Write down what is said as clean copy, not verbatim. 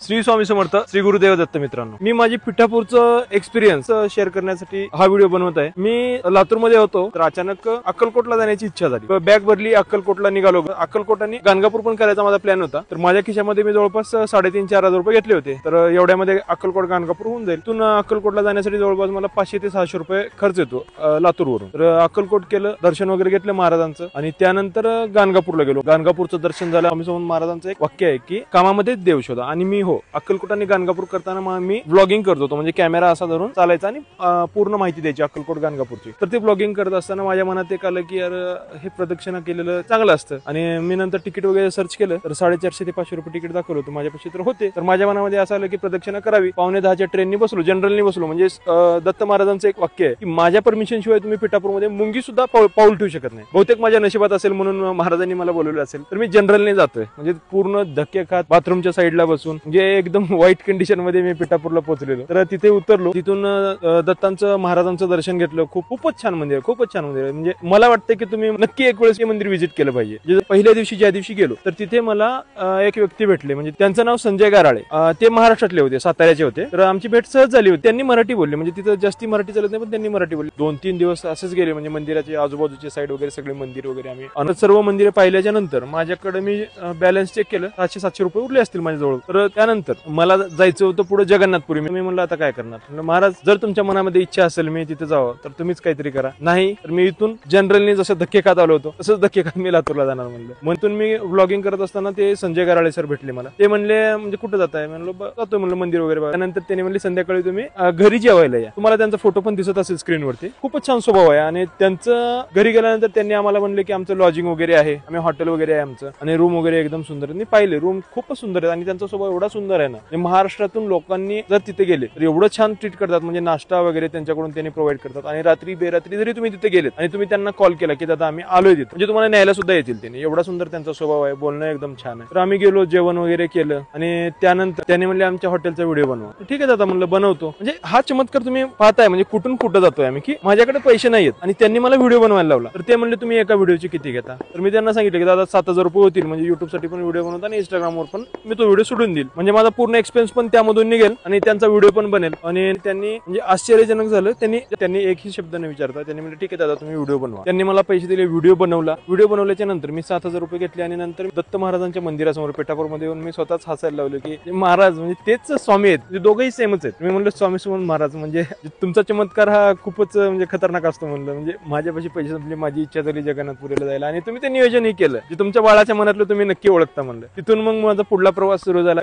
श्री स्वामी समर्थ, श्री गुरुदेव दत्त. मित्रांनो, मी माझी पिठापूरचं experience share करण्यासाठी हा व्हिडिओ बनवत आहे. मी लातूरमध्ये होतो तर अचानक अक्कलकोटला जाण्याची इच्छा झाली. बॅग भरली, अक्कलकोटला निघालो. अक्कलकोट आणि गाणगापूर पण करायचा माझा प्लॅन होता. तर माझ्या खिशामध्ये मी जवळपास 3,500-4,000 रुपये घेतले होते. तर एवढ्यामध्ये अक्कलकोट गाणगापूर होऊन जाईल. तिथून अक्कलकोटला जाण्यासाठी जवळपास मला 500 ते 600 रुपये खर्च येतो लातूरवरून. तर अक्कलकोट केलं, दर्शन वगैरे घेतलं महाराजांचं आणि त्यानंतर गाणगापूरला गेलो. गाणगापूरचं दर्शन झालं. स्वामी समर्थ महाराजांचं एक वाक्य आहे की कामामध्येच देव शोधा. आणि मी अक्कलकोट आणि गाणगापूर करताना मी व्लॉगिंग करत होतो. म्हणजे कॅमेरा असा धरून चालायचा आणि पूर्ण माहिती द्यायची अक्कलकोट गाणगापूरची. तर ते व्लॉगिंग करत असताना माझ्या मनात एक आलं की यार हे प्रदक्षिणा केलेलं चांगलं असतं. आणि मी नंतर तिकीट वगैरे सर्च केलं तर 450 ते 500 रुपये तिकीट दाखवलं होतं माझ्यापाशी. तर होते. तर माझ्या मनामध्ये असं आलं की प्रदक्षिणा करावी. 9:45च्या ट्रेननी बसलो, जनरलनी बसलो. म्हणजे दत्त महाराजांचं एक वाक्य आहे की माझ्या परमिशन शिवाय तुम्ही पिठापूरमध्ये मुंगी सुद्धा पाऊल ठेवू शकत नाही. बहुतेक माझ्या नशिबात असेल म्हणून महाराजांनी मला बोलवलं असेल. तर मी जनरलने जातोय. म्हणजे पूर्ण धक्के खात बाथरूमच्या साईडला बसून म्हणजे एकदम वाईट कंडिशन मध्ये मी पिठापूरला पोहोचलेलो. तर तिथे उतरलो. तिथून दत्तांचं महाराजांचं दर्शन घेतलं. खूपच छान मंदिर, खूपच छान मंदिर. म्हणजे मला वाटतं की तुम्ही नक्की एक वेळेस हे मंदिर व्हिजिट केलं पाहिजे. पहिल्या दिवशी ज्या दिवशी गेलो तर तिथे मला एक व्यक्ती भेटले. म्हणजे त्यांचं नाव संजय गाराळे. ते महाराष्ट्रातले होते, साताऱ्याचे होते. तर आमची भेट सहज झाली होती. त्यांनी मराठी बोलले. म्हणजे तिथं जास्ती मराठी चालत नाही पण त्यांनी मराठी बोलली. 2-3 दिवस असेच गेले. म्हणजे मंदिराचे आजूबाजूचे साईड वगैरे सगळे मंदिर वगैरे आम्ही सर्व मंदिरे पाहिल्याच्या नंतर माझ्याकडे मी बॅलन्स चेक केलं. 700-700 रुपये उरले असतील माझ्याजवळ. तर त्यानंतर मला जायचं होतं पुढे जगन्नाथपुरी. मी म्हणलं आता काय करणार. महाराज जर तुमच्या मनामध्ये इच्छा असेल मी तिथे जावं तर तुम्हीच काहीतरी करा. नाही तर मी इथून जनरलने जसं धक्के खात आलो होतो तसंच धक्के खात मी लातूरला जाणार म्हणलं. म्हणून मी व्लॉगिंग करत असताना ते संजय गाराळे सर भेटले मला. ते म्हणले म्हणजे कुठं जाताय. म्हणलं जातोय म्हणलं मंदिर वगैरे बघा. त्यानंतर त्यांनी म्हणले संध्याकाळी तुम्ही घरी जेवायला या. तुम्हाला त्यांचा फोटो पण दिसत असेल स्क्रीनवरती. खूपच छान स्वभाव आहे. आणि त्यांचं घरी गेल्यानंतर त्यांनी आम्हाला म्हणले की आमचं लॉजिंग वगैरे आहे, आम्ही हॉटेल वगैरे आहे आमचं, आणि रूम वगैरे एकदम सुंदर. मी पाहिले रूम खूपच सुंदर आहे. आणि त्यांचा स्वभाव एवढा सुंदर आहे ना, महाराष्ट्रातून लोकांनी जर तिथे गेले तर एवढं छान ट्रीट करतात. म्हणजे नाश्ता वगैरे त्यांच्याकडून त्यांनी प्रोव्हाइड करतात. आणि रात्री बेरात्री जरी तुम्ही तिथे गेलेत आणि तुम्ही त्यांना कॉल केला की दादा आम्ही आलोय तिथे, म्हणजे तुम्हाला न्यायला सुद्धा येतील त्यांनी. एवढा सुंदर त्यांचा स्वभाव आहे. बोलणं एकदम छान आहे. तर आम्ही गेलो, जेवण वगैरे केलं आणि त्यानंतर त्यांनी म्हणले आमच्या हॉटेलचा व्हिडिओ बनवा. ठीक आहे दादा म्हणलं बनवतो. म्हणजे हा चमत्कार तुम्ही पाहताय. म्हणजे कुठून कुठं जातोय आम्ही की माझ्याकडे पैसे नाहीयेत आणि त्यांनी मला व्हिडिओ बनवायला लावला. तर ते म्हणले तुम्ही एका व्हिडिओचे किती घेता. तर मी त्यांना सांगितलं की दादा 7,000 रुपये होतील. म्हणजे युट्यूब साठी पण व्हिडिओ बनवता आणि इंस्टाग्रामवर पण मी तो व्हिडिओ सोडून देईल. म्हणजे माझा पूर्ण एक्सपेन्स पण त्यामधून निघेल आणि त्यांचा व्हिडिओ पण बनेल. आणि त्यांनी म्हणजे आश्चर्यजनक झालं. त्यांनी एकही शब्द न विचारता त्यांनी म्हणजे ठीक आहे दादा तुम्ही व्हिडिओ बनवा. त्यांनी मला पैसे दिले, व्हिडिओ बनवला. व्हिडिओ बनवल्याच्या नंतर मी 7,000 रुपये घेतले आणि नंतर दत्त महाराजांच्या मंदिरासमोर पिठापूरमध्ये येऊन मी स्वतःच हसायला लावलो की महाराज म्हणजे तेच स्वामी आहेत. म्हणजे दोघंही सेमच आहेत. मी म्हणलं स्वामी समर्थ महाराज म्हणजे तुमचा चमत्कार हा खूपच म्हणजे खतरनाक असतो म्हणलं. म्हणजे माझ्यापाशी पैसे संपले, माझी इच्छा झाली जगन्नाथपुरीला जायला आणि तुम्ही ते नियोजनही केलं. जे तुमच्या बाळाच्या मनातलं तुम्ही नक्की ओळखता म्हणलं. तिथून मग माझा पुढला प्रवास सुरू झाला.